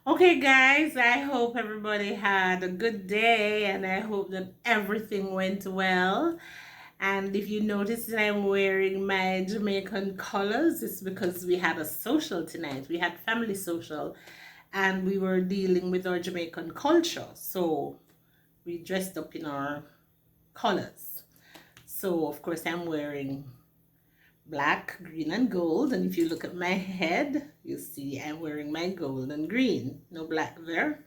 Okay, guys, I hope everybody had a good day and I hope that everything went well. And if you notice that I'm wearing my Jamaican colors, it's because we had a social tonight. We had family social and we were dealing with our Jamaican culture. So we dressed up in our colors. So, of course, I'm wearing black, green, and gold. And if you look at my head, you see I'm wearing my gold and green. No black there,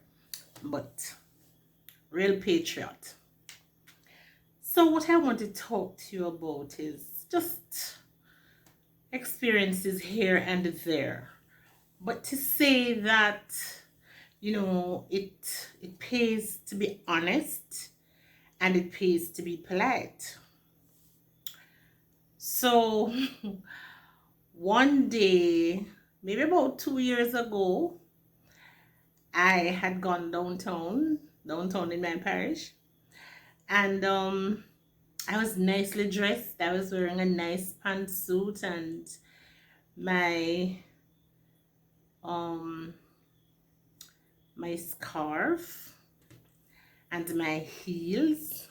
but real patriot. So what I want to talk to you about is just experiences here and there. But to say that, it pays to be honest and it pays to be polite. So one day, maybe about 2 years ago, I had gone downtown in my parish, and I was nicely dressed. I was wearing a nice pantsuit and my um my scarf and my heels,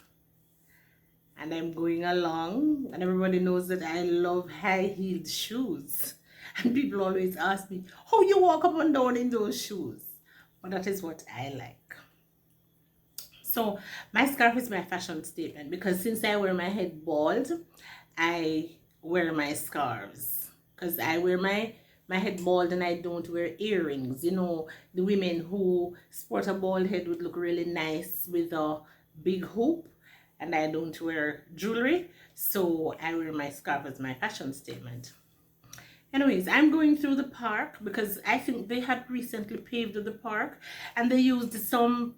and I'm going along, and everybody knows that I love high-heeled shoes. And people always ask me, how you walk up and down in those shoes? But that is what I like. So my scarf is my fashion statement because since I wear my head bald, I wear my scarves because I wear my head bald and I don't wear earrings. The women who sport a bald head would look really nice with a big hoop, and I don't wear jewelry, so I wear my scarf as my fashion statement. Anyways, I'm going through the park because I think they had recently paved the park, and they used some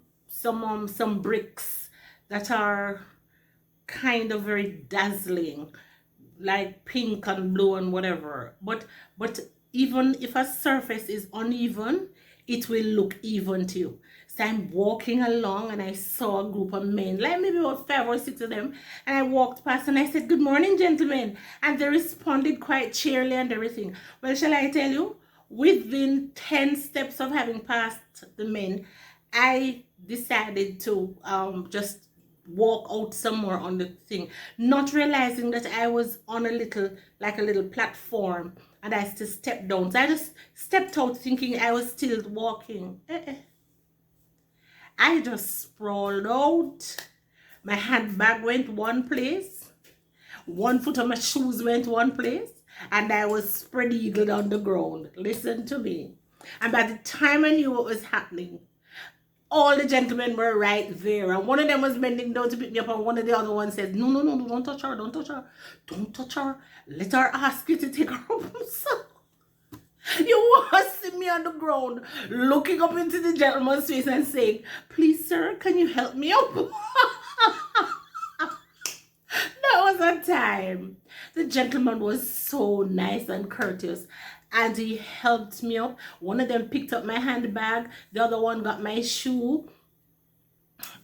bricks that are kind of very dazzling, like pink and blue and whatever. But even if a surface is uneven, it will look even to you. So I'm walking along and I saw a group of men, like maybe about 5 or 6 of them, and I walked past and I said, "Good morning, gentlemen," and they responded quite cheerily and everything. Well, shall I tell you? Within 10 steps of having passed the men, I decided to just walk out somewhere on the thing, not realizing that I was on a little platform, and I still stepped down. So I just stepped out thinking I was still walking. I just sprawled out. My handbag went one place, one foot of my shoes went one place, and I was spread eagled on the ground. Listen to me. And by the time I knew what was happening, all the gentlemen were right there. And one of them was bending down to pick me up, and one of the other ones said, "No, no, no, no, don't touch her, don't touch her. Don't touch her. Let her ask you to take her up." So you want to see me on the ground, looking up into the gentleman's face and saying, "Please, sir, can you help me up?" That was a time. The gentleman was so nice and courteous, and he helped me up. One of them picked up my handbag, the other one got my shoe,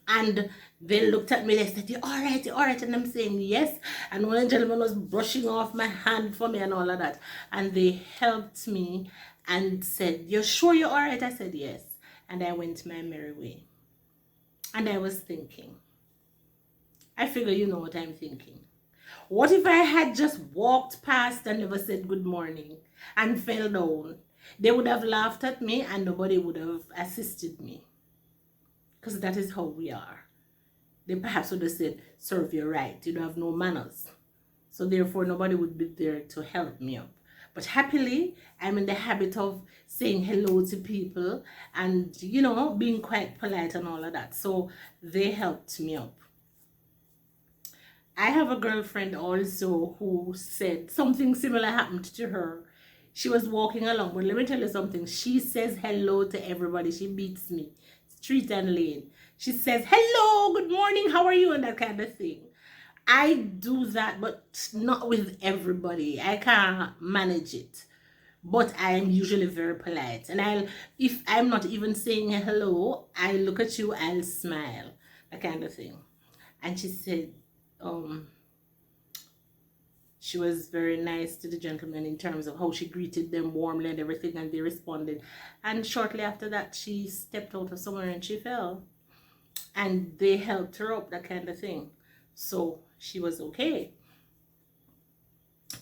and they looked at me, they said, "You all right, you all right?" And I'm saying, "Yes." And one of the gentlemen was brushing off my hand for me and all of that. And they helped me and said, "You're sure you're all right?" I said, "Yes." And I went my merry way. And I was thinking, I figure you know what I'm thinking. What if I had just walked past and never said good morning and fell down? They would have laughed at me and nobody would have assisted me. Because that is how we are. They perhaps would have said, "Serve you right, you don't have no manners." So therefore nobody would be there to help me up. But happily, I'm in the habit of saying hello to people and, being quite polite and all of that. So they helped me up. I have a girlfriend also who said something similar happened to her. She was walking along, but let me tell you something. She says hello to everybody. She beats me, street and lane. She says, "Hello, good morning, how are you?" and that kind of thing. I do that, but not with everybody. I can't manage it. But I'm usually very polite. And if I'm not even saying hello, I look at you, I'll smile, that kind of thing. And um, She was very nice to the gentleman in terms of how she greeted them warmly and everything, and they responded. And shortly after that, she stepped out of somewhere and she fell. And they helped her up, that kind of thing. So she was okay.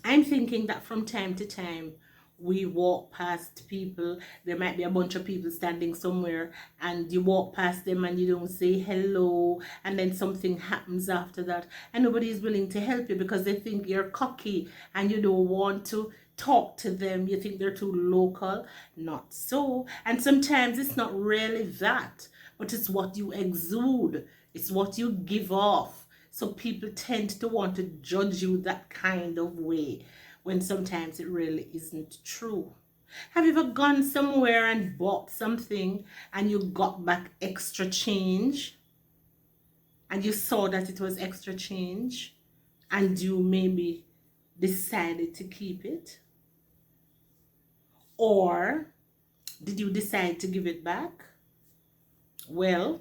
I'm thinking that from time to time, we walk past people. There might be a bunch of people standing somewhere, and you walk past them and you don't say hello, and then something happens after that, and nobody is willing to help you because they think you're cocky and you don't want to talk to them. You think they're too local. Not so. And sometimes it's not really that, but it's what you exude, it's what you give off. So people tend to want to judge you that kind of way, when sometimes it really isn't true. Have you ever gone somewhere and bought something and you got back extra change, and you saw that it was extra change and you maybe decided to keep it? Or did you decide to give it back? Well,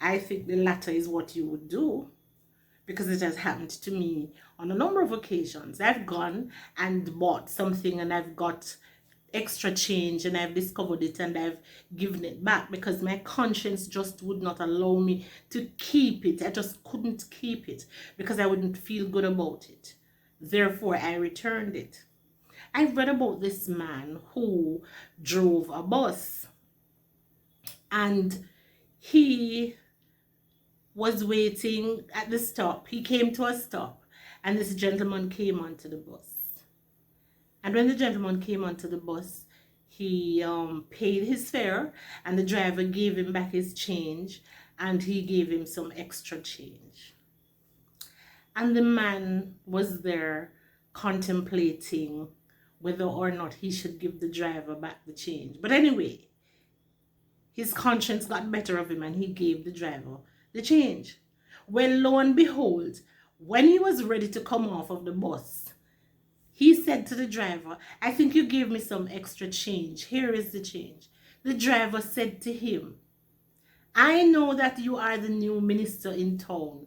I think the latter is what you would do, because it has happened to me on a number of occasions. I've gone and bought something and I've got extra change and I've discovered it and I've given it back because my conscience just would not allow me to keep it. I just couldn't keep it because I wouldn't feel good about it. Therefore, I returned it. I've read about this man who drove a bus, and he was waiting at the stop. He came to a stop, and this gentleman came onto the bus. And when the gentleman came onto the bus, he paid his fare, and the driver gave him back his change, and he gave him some extra change. And the man was there contemplating whether or not he should give the driver back the change. But anyway, his conscience got better of him and he gave the driver the change. Well, lo and behold, when he was ready to come off of the bus, he said to the driver, I think you gave me some extra change. Here is the change. The driver said to him, I know that you are the new minister in town,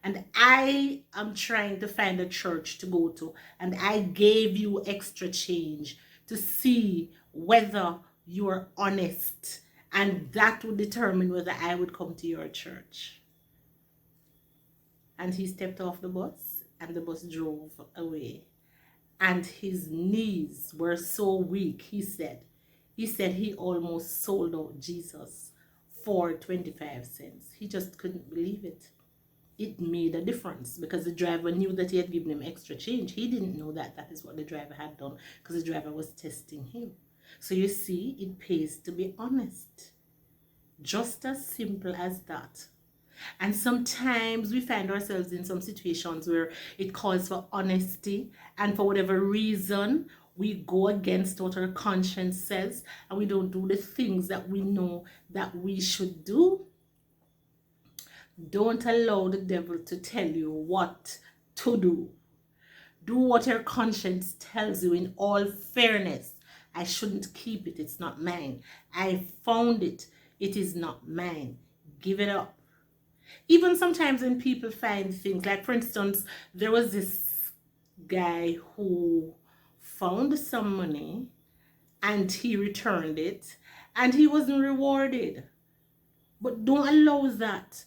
and I am trying to find a church to go to, and I gave you extra change to see whether you are honest, and that would determine whether I would come to your church. And he stepped off the bus, and the bus drove away. And his knees were so weak, he said he almost sold out Jesus for 25 cents. He just couldn't believe it. It made a difference because the driver knew that he had given him extra change. He didn't know that that is what the driver had done, because the driver was testing him. So you see, it pays to be honest. Just as simple as that. And sometimes we find ourselves in some situations where it calls for honesty, and for whatever reason, we go against what our conscience says and we don't do the things that we know that we should do. Don't allow the devil to tell you what to do. Do what your conscience tells you in all fairness. I shouldn't keep it. It's not mine. I found it. It is not mine. Give it up. Even sometimes when people find things, like for instance, there was this guy who found some money and he returned it and he wasn't rewarded. But don't allow that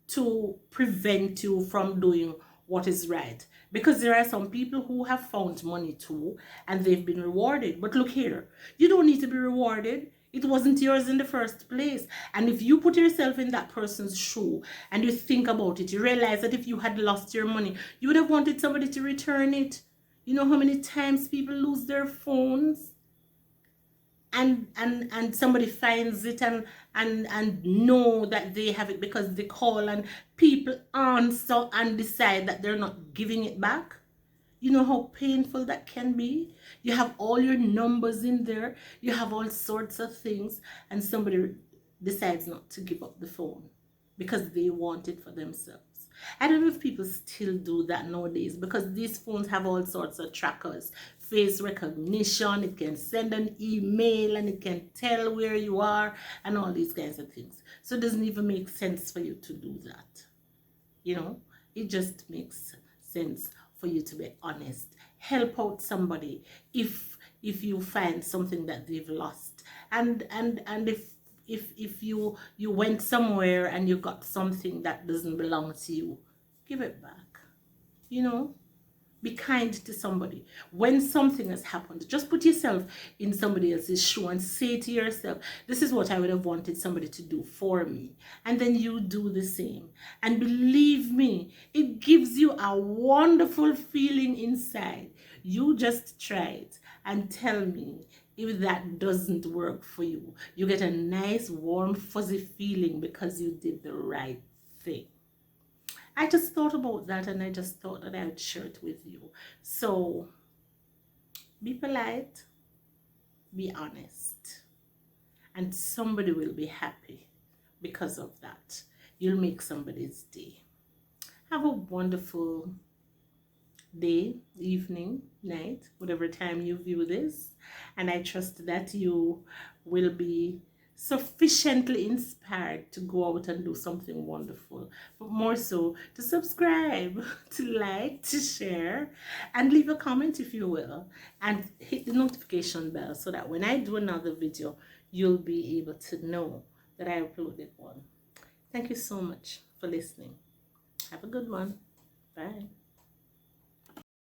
to prevent you from doing what is right, because there are some people who have found money too and they've been rewarded. But look here, you don't need to be rewarded. It wasn't yours in the first place. And if you put yourself in that person's shoe and you think about it, you realize that if you had lost your money, you would have wanted somebody to return it. You know how many times people lose their phones and somebody finds it and know that they have it because they call and people answer and decide that they're not giving it back? You know how painful that can be? You have all your numbers in there, you have all sorts of things, and somebody decides not to give up the phone because they want it for themselves. I don't know if people still do that nowadays, because these phones have all sorts of trackers, face recognition, it can send an email and it can tell where you are and all these kinds of things. So it doesn't even make sense for you to do that. You know, it just makes sense for you to be honest. Help out somebody if you find something that they've lost. And if you went somewhere and you got something that doesn't belong to you, give it back. You know, be kind to somebody. When something has happened, just put yourself in somebody else's shoe and say to yourself, this is what I would have wanted somebody to do for me. And then you do the same. And believe me, it gives you a wonderful feeling inside. You just try it and tell me if that doesn't work for you. You get a nice, warm, fuzzy feeling because you did the right thing. I just thought about that and I just thought that I would share it with you. So be polite, be honest, and somebody will be happy because of that. You'll make somebody's day. Have a wonderful day, evening, night, whatever time you view this. And I trust that you will be sufficiently inspired to go out and do something wonderful, but more so to subscribe, to like, to share, and leave a comment if you will, and hit the notification bell so that when I do another video, you'll be able to know that I uploaded one. Thank you so much for listening. Have a good one. Bye.